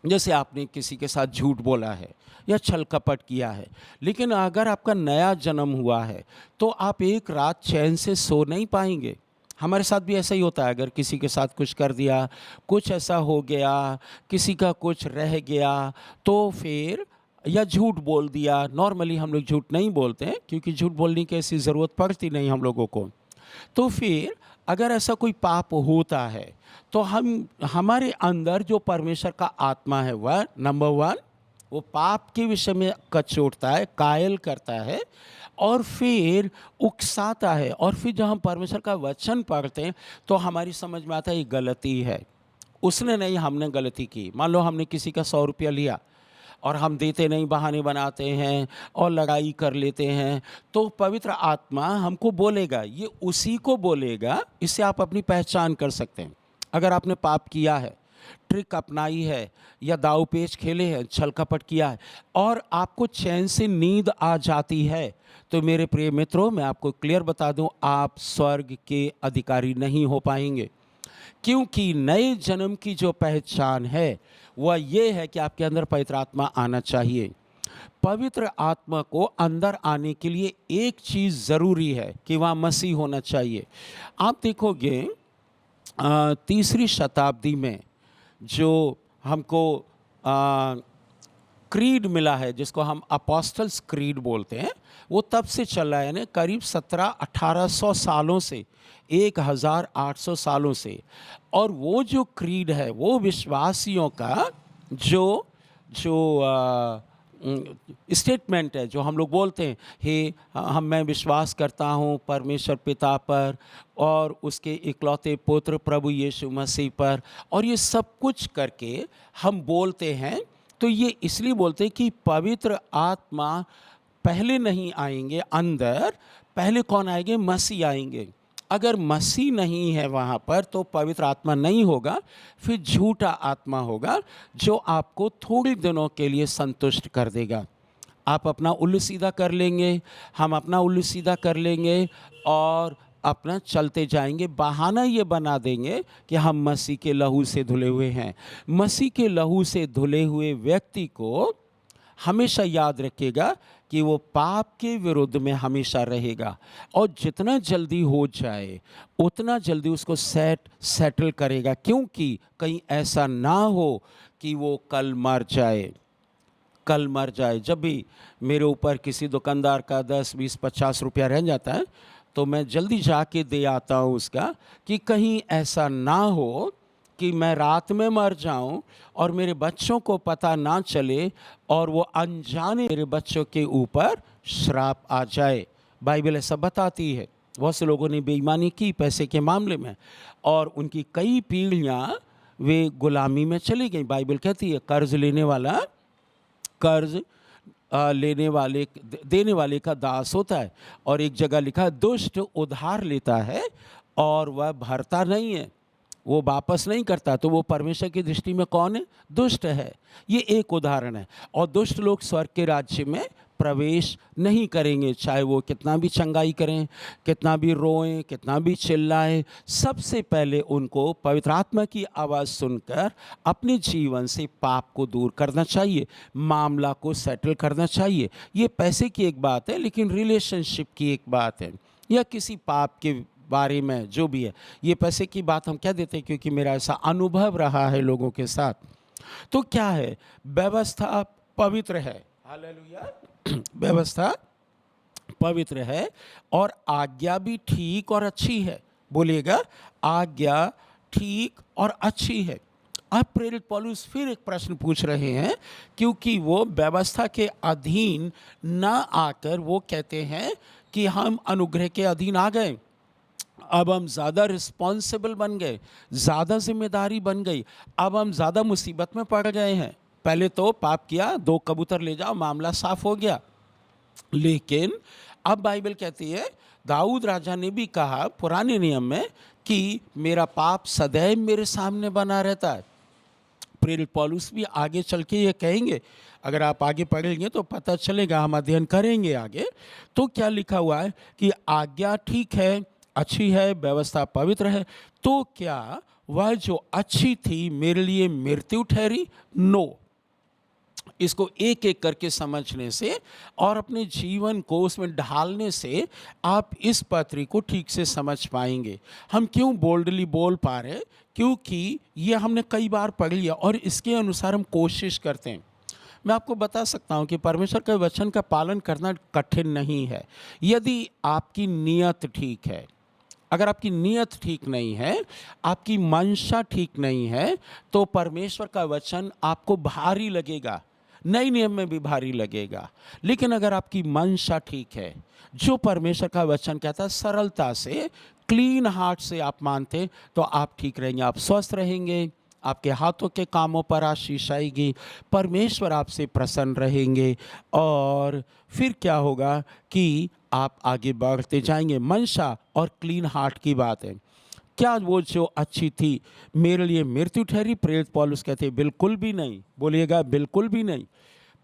S1: जैसे आपने किसी के साथ झूठ बोला है या छल कपट किया है, लेकिन अगर आपका नया जन्म हुआ है तो आप एक रात चैन से सो नहीं पाएंगे। हमारे साथ भी ऐसा ही होता है, अगर किसी के साथ कुछ कर दिया, कुछ ऐसा हो गया, किसी का कुछ रह गया, तो फिर या झूठ बोल दिया। नॉर्मली हम लोग झूठ नहीं बोलते हैं क्योंकि झूठ बोलने की ऐसी ज़रूरत पड़ती नहीं हम लोगों को। तो फिर अगर ऐसा कोई पाप होता है तो हमारे अंदर जो परमेश्वर का आत्मा है वह नंबर वन, वो पाप के विषय में कचोटता है, कायल करता है और फिर उकसाता है। और फिर जब हम परमेश्वर का वचन पढ़ते हैं तो हमारी समझ में आता है ये गलती है, उसने नहीं, हमने गलती की। मान लो हमने किसी का 100 रुपया लिया और हम देते नहीं, बहाने बनाते हैं और लड़ाई कर लेते हैं, तो पवित्र आत्मा हमको बोलेगा, ये उसी को बोलेगा। इससे आप अपनी पहचान कर सकते हैं। अगर आपने पाप किया है, ट्रिक अपनाई है या दाव पेच खेले हैं, छल कपट किया है और आपको चैन से नींद आ जाती है, तो मेरे प्रिय मित्रों, मैं आपको क्लियर बता दूं, आप स्वर्ग के अधिकारी नहीं हो पाएंगे। क्योंकि नए जन्म की जो पहचान है वह ये है कि आपके अंदर पवित्र आत्मा आना चाहिए। पवित्र आत्मा को अंदर आने के लिए एक चीज़ ज़रूरी है कि वहाँ मसीह होना चाहिए। आप देखोगे तीसरी शताब्दी में जो हमको क्रीड मिला है, जिसको हम अपोस्टल्स क्रीड बोलते हैं, वो तब से चल रहा है, यानी करीब 1700-1800 सालों से, 1800 सालों से। और वो जो क्रीड है वो विश्वासियों का जो स्टेटमेंट है, जो हम लोग बोलते हैं, मैं विश्वास करता हूँ परमेश्वर पिता पर और उसके इकलौते पुत्र प्रभु यीशु मसीह पर, और ये सब कुछ करके हम बोलते हैं। तो ये इसलिए बोलते हैं कि पवित्र आत्मा पहले नहीं आएंगे अंदर, पहले कौन आएंगे? मसीह आएंगे। अगर मसीह नहीं है वहाँ पर तो पवित्र आत्मा नहीं होगा, फिर झूठा आत्मा होगा जो आपको थोड़े दिनों के लिए संतुष्ट कर देगा। आप अपना उल्लू सीधा कर लेंगे, हम अपना उल्लू सीधा कर लेंगे और अपना चलते जाएंगे। बहाना ये बना देंगे कि हम मसीह के लहू से धुले हुए हैं। मसीह के लहू से धुले हुए व्यक्ति को हमेशा याद रखिएगा कि वो पाप के विरुद्ध में हमेशा रहेगा, और जितना जल्दी हो जाए उतना जल्दी उसको सेटल करेगा, क्योंकि कहीं ऐसा ना हो कि वो कल मर जाए। जब भी मेरे ऊपर किसी दुकानदार का 10, 20, 50 रुपया रह जाता है तो मैं जल्दी जाके दे आता हूँ उसका, कि कहीं ऐसा ना हो कि मैं रात में मर जाऊं और मेरे बच्चों को पता ना चले और वो अनजाने मेरे बच्चों के ऊपर श्राप आ जाए। बाइबल ऐसा बताती है। बहुत से लोगों ने बेईमानी की पैसे के मामले में और उनकी कई पीढ़ियां वे गुलामी में चली गई। बाइबल कहती है कर्ज लेने वाला कर्ज लेने वाले देने वाले का दास होता है। और एक जगह लिखा है दुष्ट उधार लेता है और वह भरता नहीं है, वो वापस नहीं करता, तो वो परमेश्वर की दृष्टि में कौन है? दुष्ट है। ये एक उदाहरण है। और दुष्ट लोग स्वर्ग के राज्य में प्रवेश नहीं करेंगे, चाहे वो कितना भी चंगाई करें, कितना भी रोएं, कितना भी चिल्लाएं। सबसे पहले उनको पवित्र आत्मा की आवाज़ सुनकर अपने जीवन से पाप को दूर करना चाहिए, मामला को सेटल करना चाहिए। ये पैसे की एक बात है, लेकिन रिलेशनशिप की एक बात है, या किसी पाप के बारे में जो भी है। ये पैसे की बात हम क्या देते हैं क्योंकि मेरा ऐसा अनुभव रहा है लोगों के साथ। तो क्या है? व्यवस्था पवित्र है। हालेलुया। व्यवस्था पवित्र है और आज्ञा भी ठीक और अच्छी है। बोलिएगा, आज्ञा ठीक और अच्छी है। अब प्रेरित पौलुस फिर एक प्रश्न पूछ रहे हैं, क्योंकि वो व्यवस्था के अधीन न आकर वो कहते हैं कि हम अनुग्रह के अधीन आ गए, अब हम ज़्यादा रिस्पॉन्सिबल बन गए, ज़्यादा जिम्मेदारी बन गई, अब हम ज़्यादा मुसीबत में पड़ गए हैं। पहले तो पाप किया, 2 कबूतर ले जाओ, मामला साफ हो गया। लेकिन अब बाइबल कहती है, दाऊद राजा ने भी कहा पुराने नियम में कि मेरा पाप सदैव मेरे सामने बना रहता है। प्रेरित पौलुस भी आगे चल के ये कहेंगे, अगर आप आगे पढ़ेंगे तो पता चलेगा, हम अध्ययन करेंगे आगे। तो क्या लिखा हुआ है कि आज्ञा ठीक है, अच्छी है, व्यवस्था पवित्र है। तो क्या वह जो अच्छी थी मेरे लिए मृत्यु ठहरी? नो। इसको एक एक करके समझने से और अपने जीवन को उसमें ढालने से आप इस पत्री को ठीक से समझ पाएंगे। हम क्यों बोल्डली बोल पा रहे हैं? क्योंकि ये हमने कई बार पढ़ लिया और इसके अनुसार हम कोशिश करते हैं। मैं आपको बता सकता हूँ कि परमेश्वर के वचन का पालन करना कठिन नहीं है, यदि आपकी नीयत ठीक है। अगर आपकी नीयत ठीक नहीं है, आपकी मंशा ठीक नहीं है, तो परमेश्वर का वचन आपको भारी लगेगा, नए नियम में भी भारी लगेगा। लेकिन अगर आपकी मंशा ठीक है, जो परमेश्वर का वचन कहता है, सरलता से, क्लीन हार्ट से आप मानते, तो आप ठीक रहेंगे, आप स्वस्थ रहेंगे, आपके हाथों के कामों पर आशीष आएगी, परमेश्वर आपसे प्रसन्न रहेंगे और फिर क्या होगा कि आप आगे बढ़ते जाएंगे। मंशा और क्लीन हार्ट की बात है। क्या वो जो अच्छी थी मेरे लिए मृत्यु ठहरी? प्रेरित पौलुस कहते हैं बिल्कुल भी नहीं। बोलिएगा, बिल्कुल भी नहीं।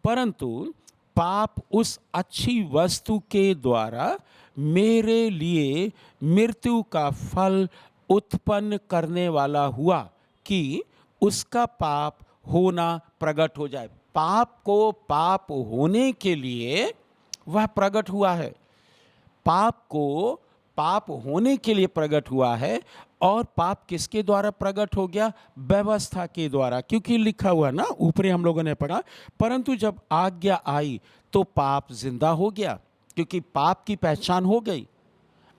S1: परंतु पाप उस अच्छी वस्तु के द्वारा मेरे लिए मृत्यु का फल उत्पन्न करने वाला हुआ कि उसका पाप होना प्रकट हो जाए। पाप को पाप होने के लिए वह प्रकट हुआ है, पाप को पाप होने के लिए प्रकट हुआ है। और पाप किसके द्वारा प्रकट हो गया? व्यवस्था के द्वारा। क्योंकि लिखा हुआ ना, ऊपरी हम लोगों ने पढ़ा, परंतु जब आज्ञा आई तो पाप जिंदा हो गया, क्योंकि पाप की पहचान हो गई।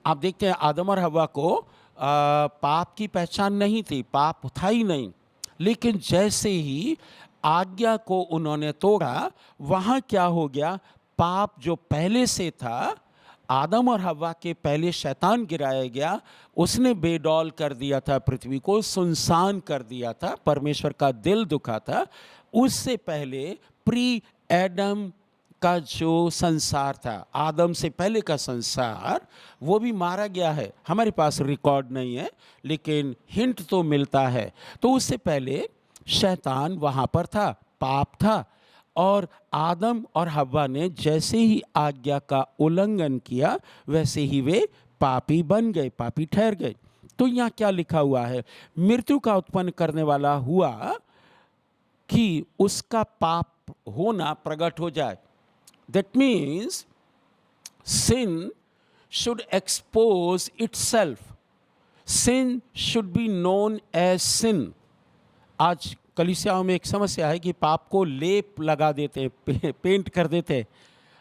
S1: आप देखते हैं आदम और हव्वा को पाप की पहचान नहीं थी, पाप था ही नहीं। लेकिन जैसे ही आज्ञा को उन्होंने तोड़ा, वहाँ क्या हो गया? पाप जो पहले से था, आदम और हव्वा के पहले शैतान गिराया गया, उसने बेडौल कर दिया था, पृथ्वी को सुनसान कर दिया था, परमेश्वर का दिल दुखा था। उससे पहले प्री एडम का जो संसार था, आदम से पहले का संसार, वो भी मारा गया है। हमारे पास रिकॉर्ड नहीं है, लेकिन हिंट तो मिलता है। तो उससे पहले शैतान वहाँ पर था, पाप था, और आदम और हव्वा ने जैसे ही आज्ञा का उल्लंघन किया, वैसे ही वे पापी बन गए, पापी ठहर गए। तो यहाँ क्या लिखा हुआ है? मृत्यु का उत्पन्न करने वाला हुआ कि उसका पाप होना प्रकट हो जाए। That means sin should expose itself. Sin should be known as sin. आज कलीसियाओं में एक समस्या है कि पाप को लेप लगा देते, पेंट कर देते।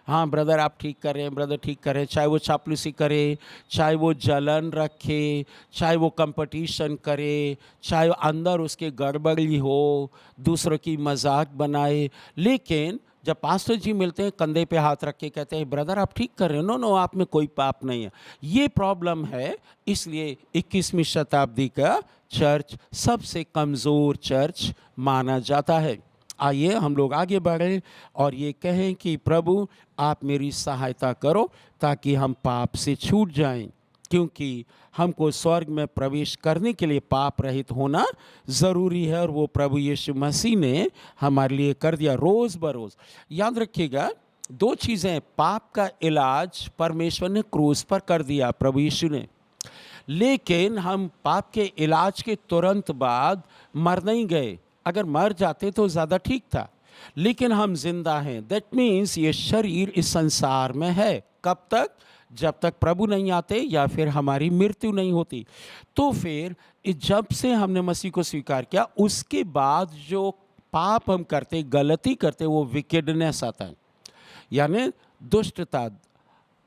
S1: हाँ ब्रदर आप ठीक कर रहे हैं, ब्रदर ठीक कर रहे हैं, चाहे वो चापलूसी करे, चाहे वो जलन रखे, चाहे वो कंपटीशन करे, चाहे अंदर उसके गड़बड़ी हो, दूसरों की मजाक बनाए। लेकिन जब पास्टर जी मिलते हैं, कंधे पे हाथ रख के कहते हैं ब्रदर आप ठीक कर रहे हो, नो नो आप में कोई पाप नहीं है। ये प्रॉब्लम है। इसलिए 21वीं शताब्दी का चर्च सबसे कमज़ोर चर्च माना जाता है। आइए हम लोग आगे बढ़ें और ये कहें कि प्रभु आप मेरी सहायता करो ताकि हम पाप से छूट जाएं, क्योंकि हमको स्वर्ग में प्रवेश करने के लिए पाप रहित होना ज़रूरी है, और वो प्रभु यीशु मसीह ने हमारे लिए कर दिया रोज़ बरोज़। याद रखिएगा, दो चीज़ें, पाप का इलाज परमेश्वर ने क्रूस पर कर दिया प्रभु यीशु ने, लेकिन हम पाप के इलाज के तुरंत बाद मर नहीं गए। अगर मर जाते तो ज़्यादा ठीक था, लेकिन हम जिंदा हैं। दैट मीन्स ये शरीर इस संसार में है। कब तक? जब तक प्रभु नहीं आते या फिर हमारी मृत्यु नहीं होती। तो फिर जब से हमने मसीह को स्वीकार किया, उसके बाद जो पाप हम करते, गलती करते, वो विकेडनेस आता है, यानी दुष्टता,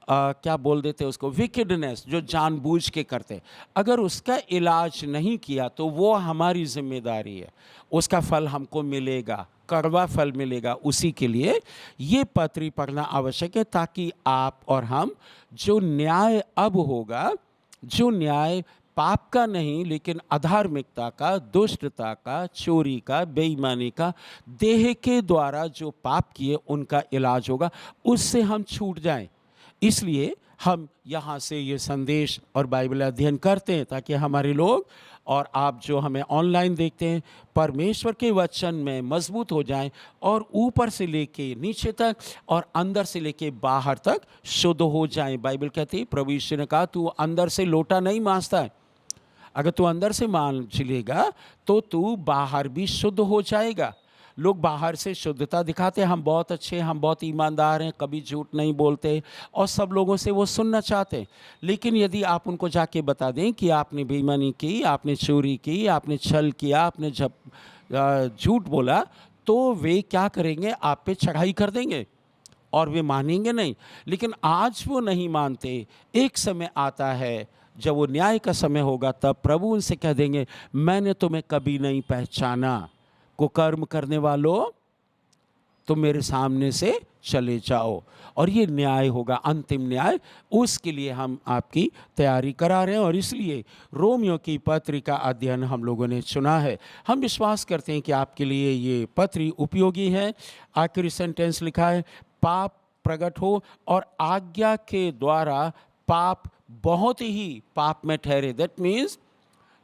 S1: क्या बोल देते उसको, विकेडनेस, जो जानबूझ के करते। अगर उसका इलाज नहीं किया तो वो हमारी जिम्मेदारी है, उसका फल हमको मिलेगा, कड़वा फल मिलेगा। उसी के लिए ये पत्री पढ़ना आवश्यक है, ताकि आप और हम, जो न्याय अब होगा, जो न्याय पाप का नहीं लेकिन अधार्मिकता का, दुष्टता का, चोरी का, बेईमानी का, देह के द्वारा जो पाप किए उनका इलाज होगा, उससे हम छूट जाएं। इसलिए हम यहाँ से ये संदेश और बाइबल अध्ययन करते हैं, ताकि हमारे लोग और आप जो हमें ऑनलाइन देखते हैं, परमेश्वर के वचन में मजबूत हो जाएं और ऊपर से लेके नीचे तक और अंदर से लेके बाहर तक शुद्ध हो जाएं। बाइबल कहती है, प्रभु यीशु ने कहा तू अंदर से लोटा नहीं मांजता है, अगर तू अंदर से मांज लेगा तो तू बाहर भी शुद्ध हो जाएगा। लोग बाहर से शुद्धता दिखाते हैं, हम बहुत अच्छे, हम बहुत ईमानदार हैं, कभी झूठ नहीं बोलते, और सब लोगों से वो सुनना चाहते हैं। लेकिन यदि आप उनको जाके बता दें कि आपने बेईमानी की, आपने चोरी की, आपने छल किया, आपने झूठ बोला, तो वे क्या करेंगे, आप पे चढ़ाई कर देंगे और वे मानेंगे नहीं। लेकिन आज वो नहीं मानते। एक समय आता है जब वो न्याय का समय होगा, तब प्रभु उनसे कह देंगे, मैंने तुम्हें कभी नहीं पहचाना, कुकर्म करने वालों, तुम मेरे सामने से चले जाओ। और ये न्याय होगा, अंतिम न्याय। उसके लिए हम आपकी तैयारी करा रहे हैं, और इसलिए रोमियो की पत्री का अध्ययन हम लोगों ने चुना है। हम विश्वास करते हैं कि आपके लिए ये पत्री उपयोगी है। आखिरी सेंटेंस लिखा है, पाप प्रकट हो और आज्ञा के द्वारा पाप बहुत ही पाप में ठहरे। दैट मीन्स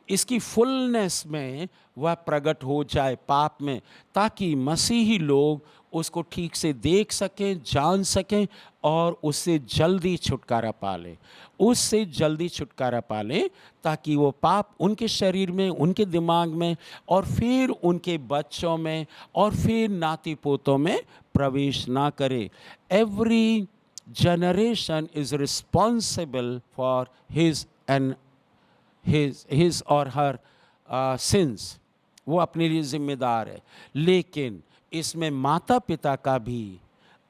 S1: इसकी फुलनेस में वह प्रकट हो जाए पाप में, ताकि मसीही लोग उसको ठीक से देख सकें, जान सकें और उससे जल्दी छुटकारा पा लें, उससे जल्दी छुटकारा पा लें, ताकि वो पाप उनके शरीर में, उनके दिमाग में, और फिर उनके बच्चों में, और फिर नाती पोतों में प्रवेश ना करे। Every generation is responsible for his or her sins। वो अपने लिए जिम्मेदार है। लेकिन इसमें माता पिता का भी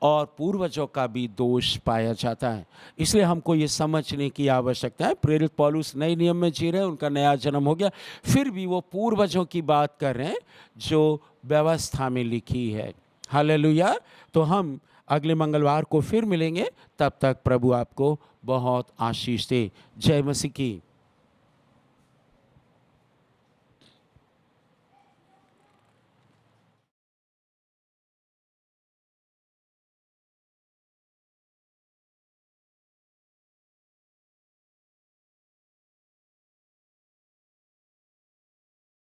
S1: और पूर्वजों का भी दोष पाया जाता है। इसलिए हमको ये समझने की आवश्यकता है। प्रेरित पौलुस नए नियम में जी रहे हैं, उनका नया जन्म हो गया, फिर भी वो पूर्वजों की बात कर रहे हैं जो व्यवस्था में लिखी है। हालेलुया। तो हम अगले मंगलवार को फिर मिलेंगे। तब तक प्रभु आपको बहुत आशीष दे। जय मसीह की।